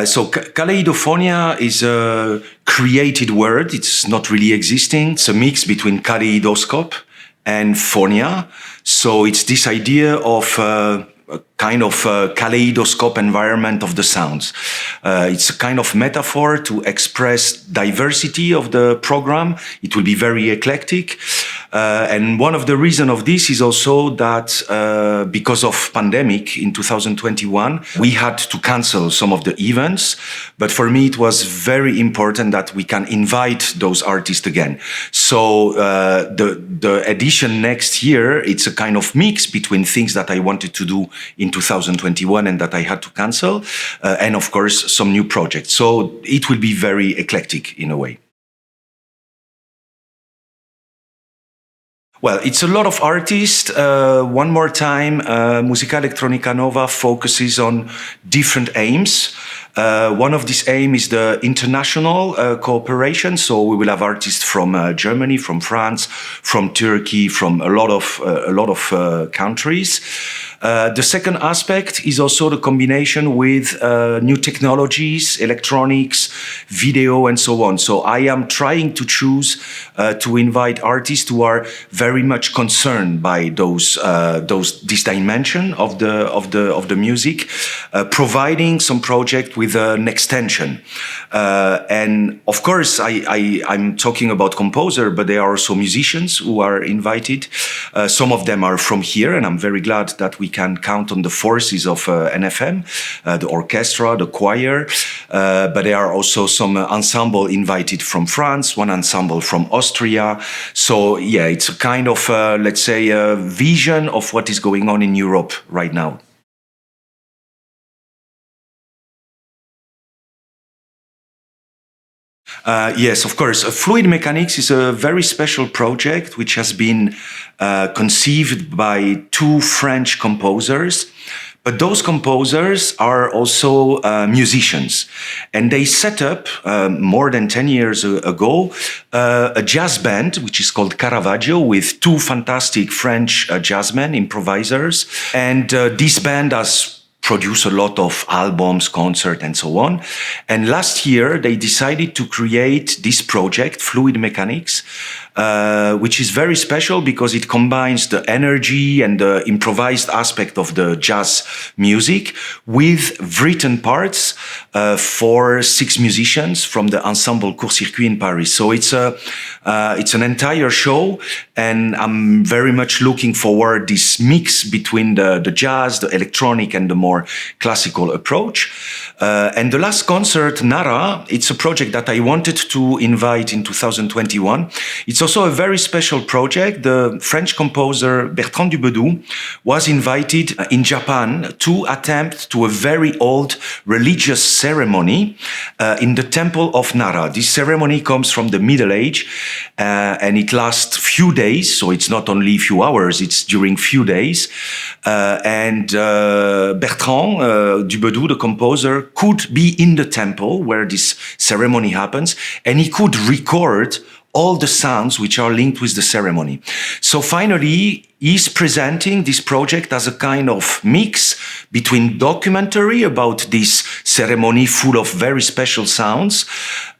So Kaleidophonia is a created word. It's not really existing. It's a mix between kaleidoscope and phonia. So it's this idea of a kind of kaleidoscope environment of the sounds. It's a kind of metaphor to express diversity of the program. It will be very eclectic. And one of the reasons of this is also that because of pandemic in 2021, we had to cancel some of the events. But for me, it was very important that we can invite those artists again. So the edition next year, it's a kind of mix between things that I wanted to do in 2021 and that I had to cancel, and of course, some new projects. So it will be very eclectic in a way. Well, it's a lot of artists. One more time, Musica Electronica Nova focuses on different aims. One of these aims is the international cooperation. So we will have artists from Germany, from France, from Turkey, from a lot of countries. The second aspect is also the combination with new technologies, electronics, video, and so on. So I am trying to choose to invite artists who are very much concerned by this dimension of the music, providing some project with an extension. And of course, I'm talking about composer, but there are also musicians who are invited. Some of them are from here, and I'm very glad that we can count on the forces of NFM, the orchestra, the choir, but there are also some ensemble invited from France, one ensemble from Austria. So yeah, it's a kind of, let's say, a vision of what is going on in Europe right now. Yes, of course. Fluid Mechanics is a very special project which has been conceived by two French composers. But those composers are also musicians. And they set up, more than 10 years ago, a jazz band, which is called Caravaggio, with two fantastic French jazzmen, improvisers. And this band has produce a lot of albums, concerts, and so on. And last year, they decided to create this project, Fluid Mechanics, which is very special because it combines the energy and the improvised aspect of the jazz music with written parts for 6 musicians from the ensemble Court Circuit in Paris. So it's an entire show, and I'm very much looking forward this mix between the jazz, the electronic, and the more classical approach. And the last concert, Nara, it's a project that I wanted to invite in 2021. It's also a very special project. The French composer Bertrand Dubedou was invited in Japan to attempt to a very old religious ceremony in the temple of Nara. This ceremony comes from the Middle Age and it lasts few days. So it's not only a few hours, it's during few days. And Bertrand Dubedou, the composer, could be in the temple where this ceremony happens, and he could record all the sounds which are linked with the ceremony. So finally, he's presenting this project as a kind of mix between documentary about this ceremony full of very special sounds,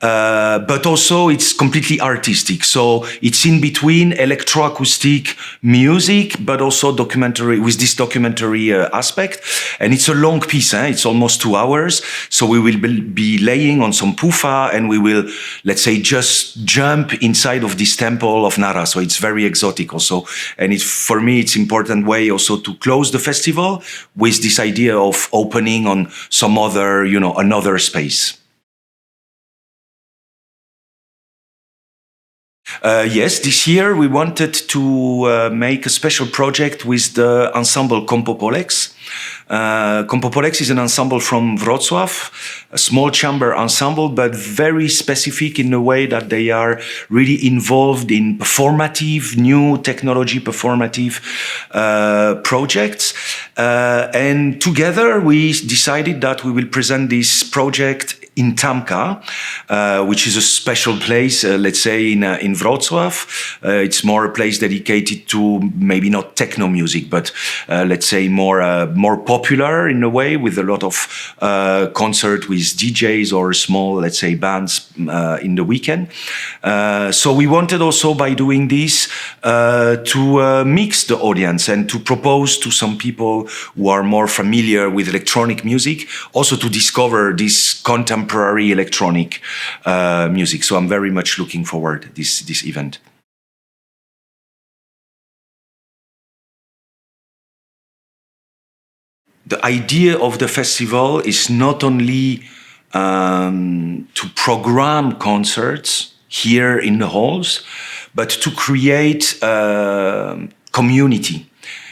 but also it's completely artistic. So it's in between electroacoustic music, but also documentary with this documentary aspect. And it's a long piece, it's almost 2 hours. So we will be laying on some pufa and we will, let's say, just jump inside of this temple of Nara. So it's very exotic also. And for me, it's important way also to close the festival with this idea of opening on some other, another space. Yes, this year we wanted to make a special project with the ensemble Kompozytorzy. Kompozytorzy is an ensemble from Wrocław, a small chamber ensemble, but very specific in the way that they are really involved in performative, new technology performative projects. And together we decided that we will present this project in Tamka, which is a special place, let's say, in Wrocław. It's more a place dedicated to maybe not techno music, but let's say more more popular in a way, with a lot of concert with DJs or small, let's say, bands in the weekend. So we wanted also by doing this to mix the audience and to propose to some people who are more familiar with electronic music also to discover this contemporary electronic music. So I'm very much looking forward to this event. The idea of the festival is not only to program concerts here in the halls, but to create community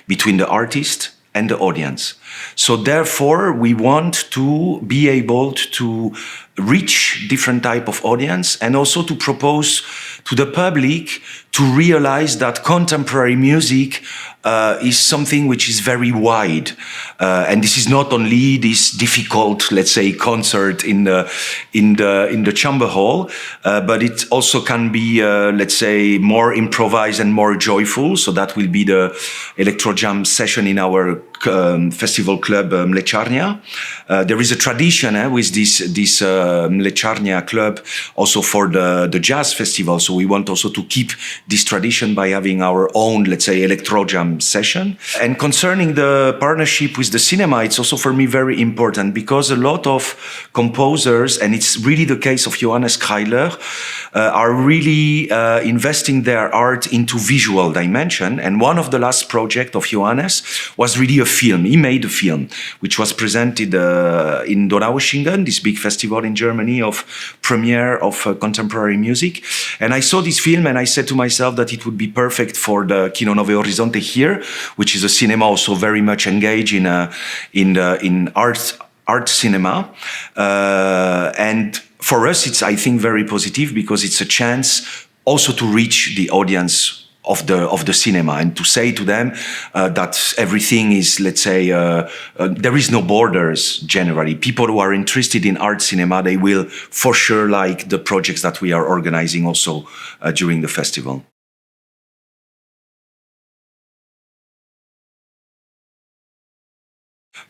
between the artist and the audience. So therefore, we want to be able to reach different type of audience and also to propose to the public to realize that contemporary music is something which is very wide, and this is not only this difficult, let's say, concert in the chamber hall, but it also can be, let's say, more improvised and more joyful. So that will be the electro jam session in our festival club Mleczarnia. There is a tradition with this Mleczarnia club also for the jazz festival. So we want also to keep this tradition by having our own, let's say, electro jam session. And concerning the partnership with the cinema, it's also for me very important because a lot of composers, and it's really the case of Johannes Kreiler, are really investing their art into visual dimension. And one of the last projects of Johannes was really a film. He made a film which was presented in Donaueschingen, this big festival in Germany of premiere of contemporary music. And I saw this film and I said to myself that it would be perfect for the Kino Nowe Horizonte here, which is a cinema also very much engaged in art cinema. And for us, it's, I think, very positive because it's a chance also to reach the audience of the cinema and to say to them that everything is, let's say, there is no borders generally. People who are interested in art cinema, they will for sure like the projects that we are organizing also during the festival.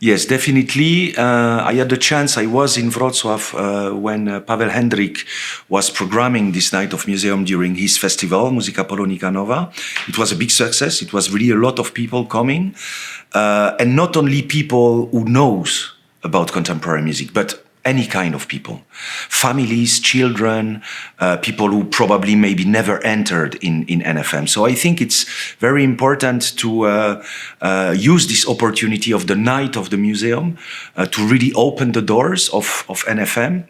Yes, definitely. I had the chance, I was in Wrocław when Paweł Hendryk was programming this night of museum during his festival, Musica Polonica Nowa. It was a big success. It was really a lot of people coming. And not only people who knows about contemporary music, but any kind of people. Families, children, people who probably maybe never entered in NFM. So I think it's very important to use this opportunity of the night of the museum to really open the doors of NFM.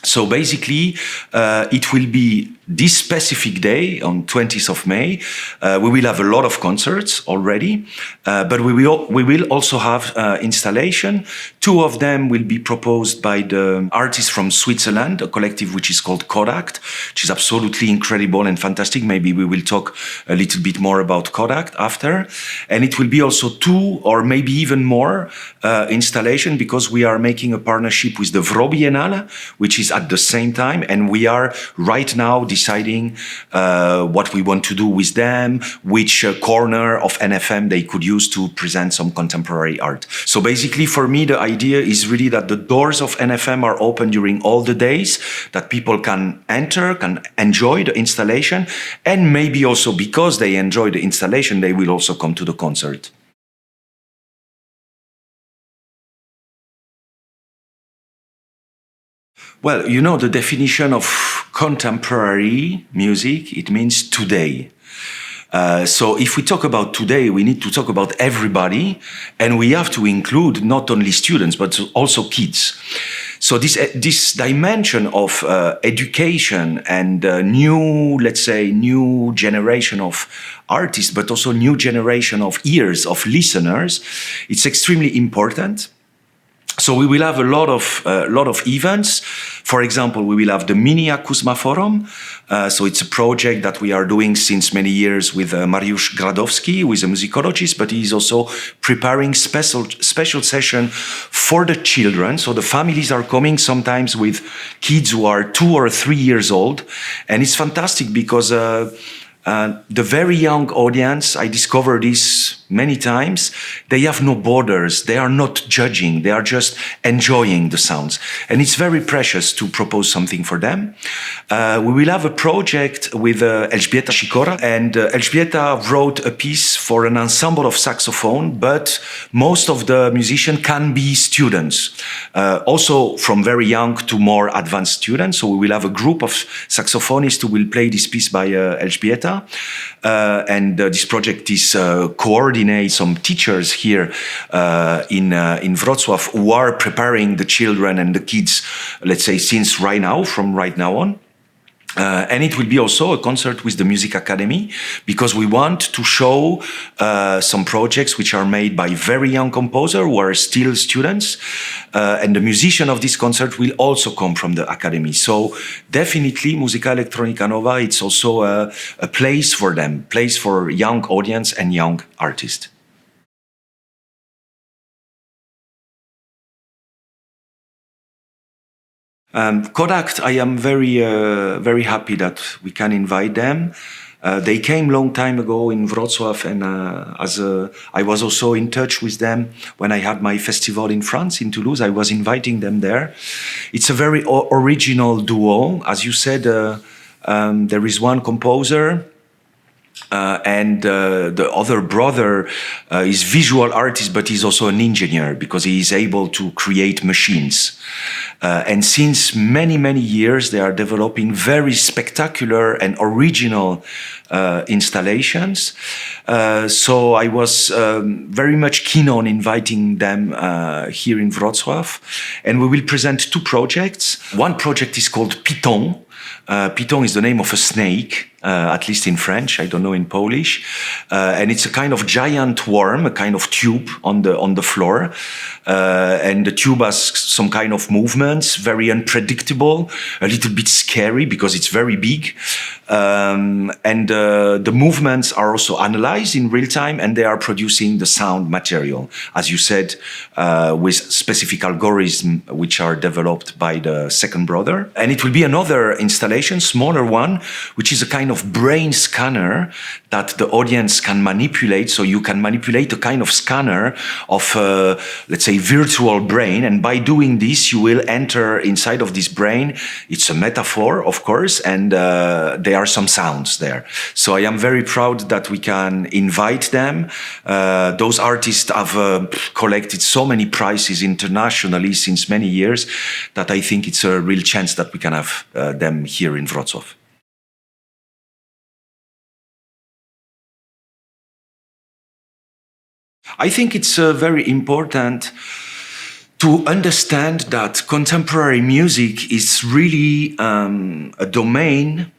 So basically, it will be this specific day on 20th of May. We will have a lot of concerts already, but we will also have installation. Two of them will be proposed by the artists from Switzerland, a collective which is called Cod.Act, which is absolutely incredible and fantastic. Maybe we will talk a little bit more about Cod.Act after. And it will be also two or maybe even more installation because we are making a partnership with the Wro Biennale, which is at the same time, and we are right now deciding what we want to do with them, which corner of NFM they could use to present some contemporary art. So basically for me the idea is really that the doors of NFM are open during all the days, that people can enter, can enjoy the installation, and maybe also because they enjoy the installation they will also come to the concert. Well, you know, the definition of contemporary music, it means today. So if we talk about today, we need to talk about everybody, and we have to include not only students, but also kids. So this dimension of education and new, let's say, new generation of artists, but also new generation of ears, of listeners, it's extremely important. So we will have a lot of events. For example, we will have the mini Akusma Forum. So it's a project that we are doing since many years with Mariusz Gradowski, who is a musicologist, but he is also preparing special session for the children. So the families are coming sometimes with kids who are 2 or 3 years old. And it's fantastic because the very young audience, I discovered this many times, they have no borders. They are not judging. They are just enjoying the sounds. And it's very precious to propose something for them. We will have a project with Elżbieta Sikora, and Elżbieta wrote a piece for an ensemble of saxophone, but most of the musicians can be students, also from very young to more advanced students. So we will have a group of saxophonists who will play this piece by Elżbieta. And this project is coordinate some teachers here in Wrocław who are preparing the children and the kids, let's say, from right now on. And it will be also a concert with the Music Academy, because we want to show some projects which are made by very young composers who are still students. And the musician of this concert will also come from the Academy. So definitely Musica Electronica Nova, it's also a place for them, place for young audience and young artists. Cod.Act, I am very happy that we can invite them. They came long time ago in Wrocław, and I was also in touch with them when I had my festival in France, in Toulouse. I was inviting them there. It's a very original duo. As you said, there is one composer, and the other brother is visual artist, but he's also an engineer, because he is able to create machines. And since many years, they are developing very spectacular and original installations. So I was very much keen on inviting them here in Wrocław. And we will present two projects. One project is called Python. Python is the name of a snake, at least in French. I don't know in Polish. And it's a kind of giant worm, a kind of tube on the floor. And the tube has some kind of movements, very unpredictable, a little bit scary because it's very big. And the movements are also analyzed in real time, and they are producing the sound material, as you said, with specific algorithms which are developed by the second brother. And it will be another installation, smaller one, which is a kind of brain scanner that the audience can manipulate. So you can manipulate a kind of scanner of, let's say, virtual brain. And by doing this, you will enter inside of this brain. It's a metaphor, of course, and there are some sounds there. So I am very proud that we can invite them. Those artists have collected so many prizes internationally since many years that I think it's a real chance that we can have them here in Wrocław. I think it's very important to understand that contemporary music is really a domain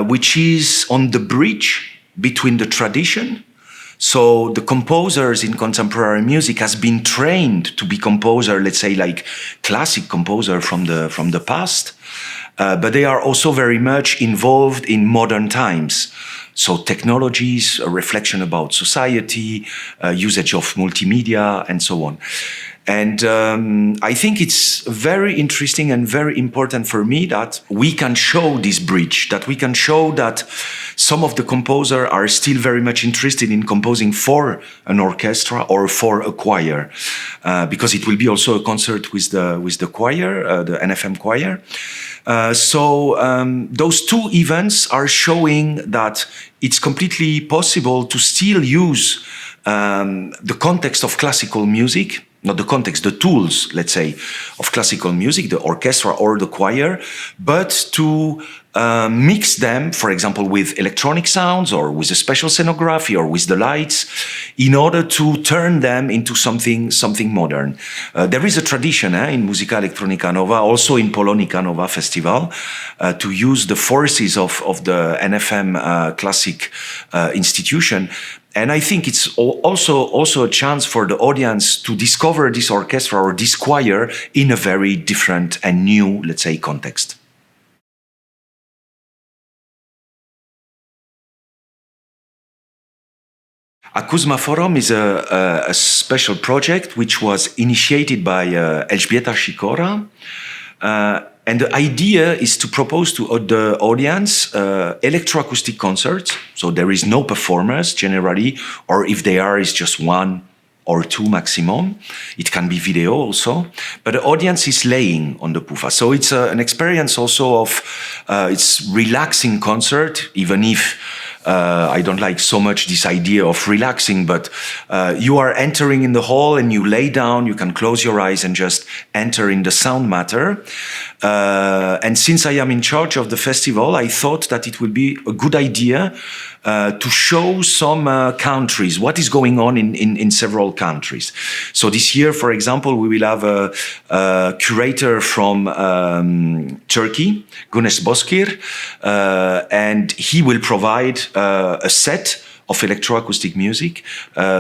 which is on the bridge between the tradition. So the composers in contemporary music has been trained to be composer, let's say like classic composer from the past, but they are also very much involved in modern times. So technologies, a reflection about society, usage of multimedia, and so on. And I think it's very interesting and very important for me that we can show this bridge, that we can show that some of the composers are still very much interested in composing for an orchestra or for a choir, because it will be also a concert with the choir, the NFM choir. So those two events are showing that it's completely possible to still use the context of classical music, not the context, the tools, let's say, of classical music, the orchestra or the choir, but to mix them, for example, with electronic sounds or with a special scenography or with the lights, in order to turn them into something modern. There is a tradition in Musica Electronica Nova, also in Polonica Nova Festival, to use the forces of the NFM classic institution. And I think it's also a chance for the audience to discover this orchestra or this choir in a very different and new, let's say, context. Akusma Forum is a special project which was initiated by Elżbieta Sikora. And the idea is to propose to the audience electroacoustic concerts. So there is no performers generally, or if they are, it's just one or two maximum. It can be video also, but the audience is laying on the pufa. So it's an experience also of, it's relaxing concert, even if I don't like so much this idea of relaxing, but you are entering in the hall and you lay down, you can close your eyes and just enter in the sound matter. And since I am in charge of the festival, I thought that it would be a good idea to show some countries, what is going on in several countries. So this year, for example, we will have a curator from Turkey, Güneş Bozkır, and he will provide a set of electroacoustic music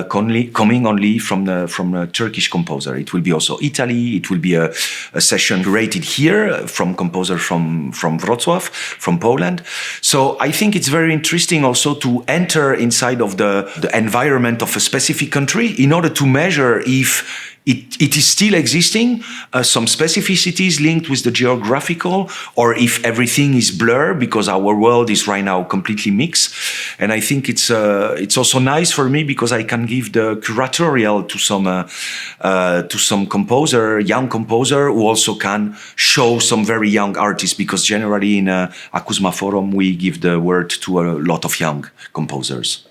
coming only from a Turkish composer. It will be also Italy. It will be a session rated here from composer from Wrocław, from Poland. So I think it's very interesting also to enter inside of the environment of a specific country in order to measure if it is still existing, some specificities linked with the geographical, or if everything is blurred because our world is right now completely mixed. And I think it's also nice for me because I can give the curatorial to some composer, young composer, who also can show some very young artists, because generally in Akusma Forum we give the word to a lot of young composers.